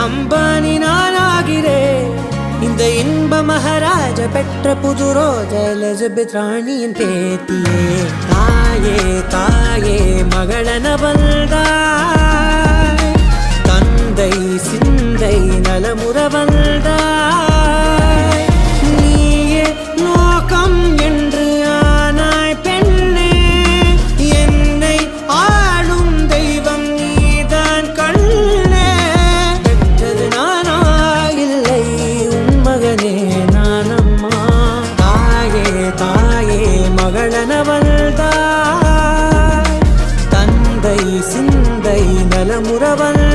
அம்பானி நானாகிறேன். இந்த இன்ப மகாராஜ பெற்ற புது ரோஜ எலிசபெத் ராணியின் பேத்தியே. தாயே தாயே மகளன வந்தாய், தந்தை சிந்தை நலமுற வந்தாய். நீயே லோகம் என்று ஆனாய் பெண்ணே, என்னை ஆளும் தெய்வம் நீதான் கண்ணே. பெற்றது நானா இல்லை உன் மகனே நானம்மா. தாயே தாயே மகளன வந்தாய், தந்தை சிந்தை நலமுற வந்தாய்.